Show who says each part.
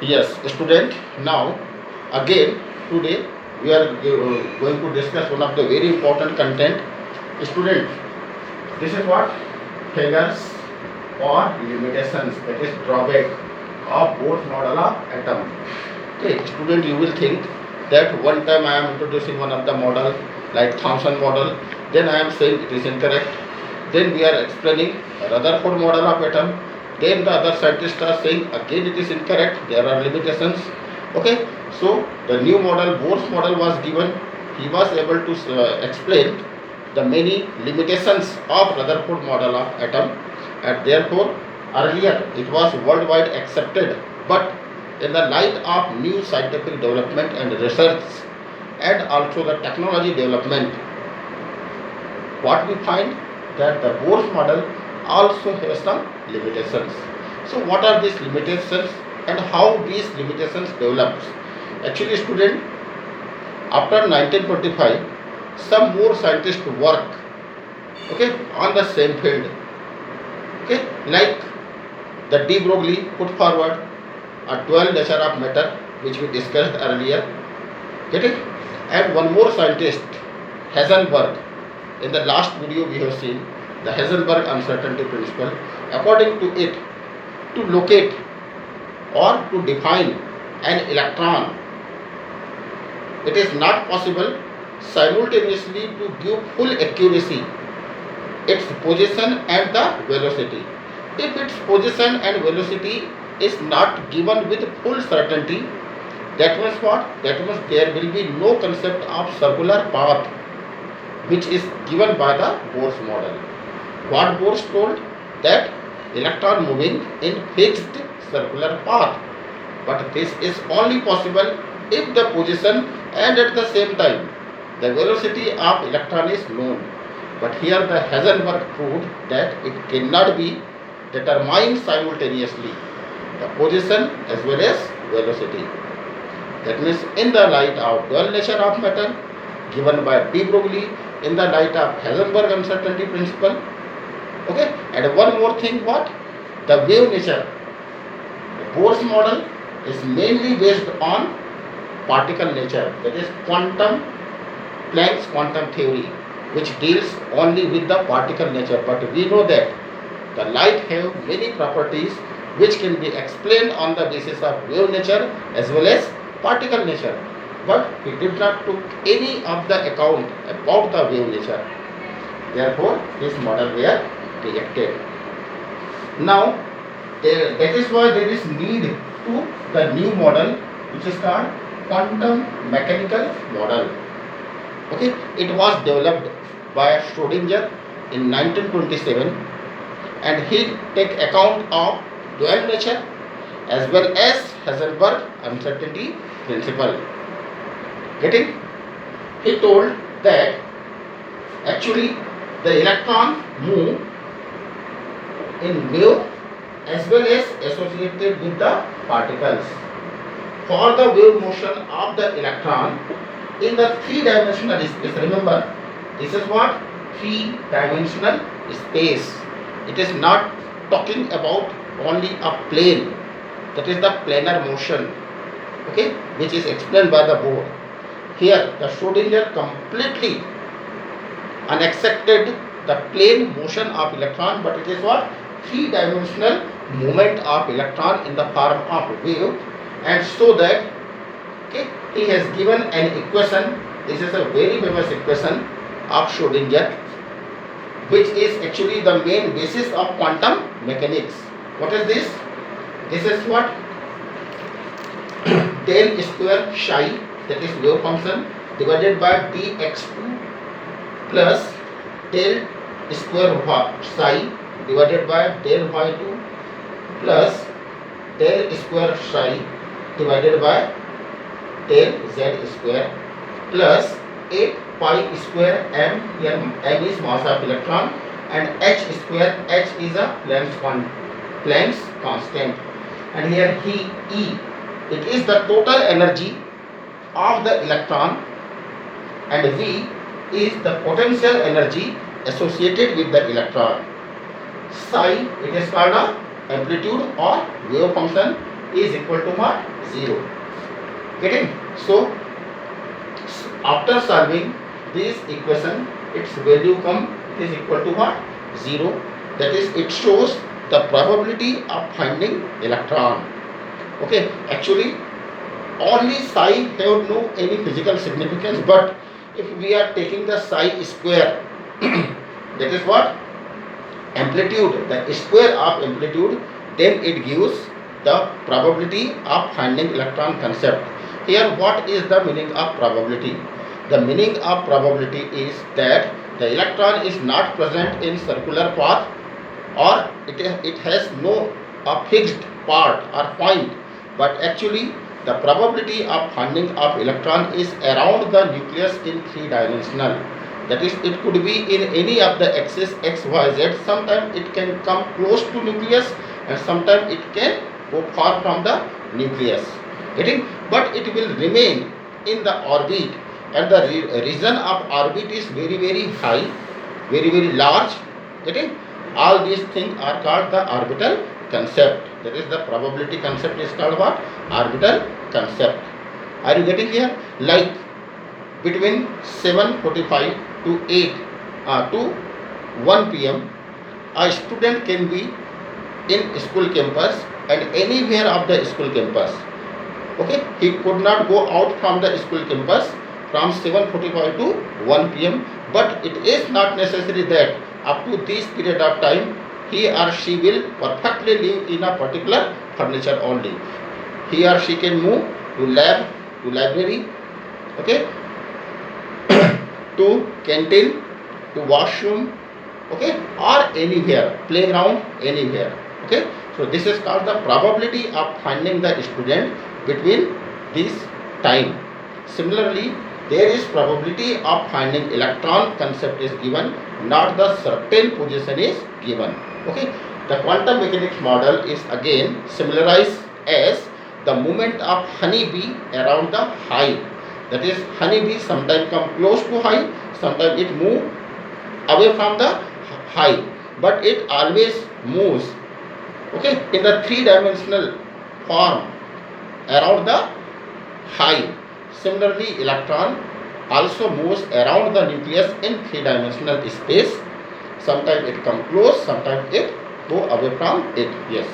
Speaker 1: Yes, student. Now, again, today we are going to discuss one of the very important content. Student, this is what figures or limitations, that is drawback of Bohr's model of atom. Okay, student, you will think that one time I am introducing one of the model like Thomson model, then I am saying it is incorrect. Then we are explaining Rutherford model of atom. Then the other scientists are saying again it is incorrect. There are limitations. Okay, so the new model, Bohr's model was given. He was able to explain the many limitations of Rutherford model of atom, and therefore earlier it was worldwide accepted, but in the light of new scientific development and research and also the technology development, what we find that the Bohr's model also has some limitations. So what are these limitations and how these limitations develops? Actually student, after 1925 some more scientists work, okay, on the same field, okay, like the de Broglie put forward a dual nature of matter which we discussed earlier, get it, and one more scientist, Heisenberg. In the last video we have seen the Heisenberg uncertainty principle. According to it, to locate or to define an electron, it is not possible simultaneously to give full accuracy its position and the velocity. If its position and velocity is not given with full certainty, that means what? That means there will be no concept of circular path which is given by the Bohr's model. What Bohr told, that electron moving in fixed circular path, but this is only possible if the position and at the same time the velocity of electron is known. But here the Heisenberg proved that it cannot be determined simultaneously, the position as well as velocity. That means in the light of dual nature of matter given by de Broglie, in the light of Heisenberg uncertainty principle, okay, and one more thing, what? The wave nature. Bohr's model is mainly based on particle nature, that is quantum, Planck's quantum theory, which deals only with the particle nature. But we know that the light have many properties which can be explained on the basis of wave nature as well as particle nature. But he did not took any of the account about the wave nature. Therefore, this model were rejected. Now, that is why there is need to the new model which is called quantum mechanical model. Okay, it was developed by Schrodinger in 1927, and he take account of dual nature as well as Heisenberg uncertainty principle. Getting? He told that actually the electron move in wave as well as associated with the particles. For the wave motion of the electron in the three-dimensional space, remember this is what? Three-dimensional space. It is not talking about only a plane, that is the planar motion, okay, which is explained by the Bohr. Here the Schrodinger completely unaccepted the plane motion of electron, but it is what? Three-dimensional movement of electron in the form of wave, and so that, okay, he has given an equation. This is a very famous equation of Schrodinger, which is actually the main basis of quantum mechanics. What is this? This is what? Del square psi, that is wave function, divided by dx2 plus del square psi divided by del y2 plus del square psi divided by del z square plus 8 pi square m. Here m is mass of electron and h square, h is a Planck's constant, and here E, it is the total energy of the electron, and V is the potential energy associated with the electron. Psi, it is called a amplitude or wave function, is equal to what? 0. Getting? So after solving this equation, its value come, it is equal to what? 0. That is, it shows the probability of finding electron. Okay, actually only psi have no any physical significance, but if we are taking the psi square, that is what? Amplitude, the square of amplitude, then it gives the probability of finding electron concept. Here what is the meaning of probability? The meaning of probability is that the electron is not present in circular path, or it has no fixed part or point, but actually the probability of finding of electron is around the nucleus in 3-dimensional. That is, it could be in any of the axis x, y, z. Sometimes it can come close to nucleus and sometimes it can go far from the nucleus. Getting? But it will remain in the orbit, and the region of orbit is very high, very large. Getting? All these things are called the orbital concept. That is, the probability concept is called what? Orbital concept. Are you getting here? Like between 7:45 to 8 to 1 p.m. a student can be in school campus and anywhere of the school campus. Okay, he could not go out from the school campus from 7:45 to 1 p.m. But it is not necessary that up to this period of time he or she will perfectly live in a particular furniture only. He or she can move to lab, to library, okay, to canteen, to washroom, okay, or anywhere, playground, anywhere. Okay, so this is called the probability of finding the student between this time. Similarly, there is probability of finding electron concept is given, not the certain position is given. Okay, the quantum mechanics model is again similarized as the movement of honeybee around the hive. That is, honeybee sometimes come close to hive, sometimes it move away from the hive, but it always moves, okay, in the 3-dimensional form around the hive. Similarly, electron also moves around the nucleus in 3-dimensional space. Sometimes it come close, sometimes it go away from it. Yes.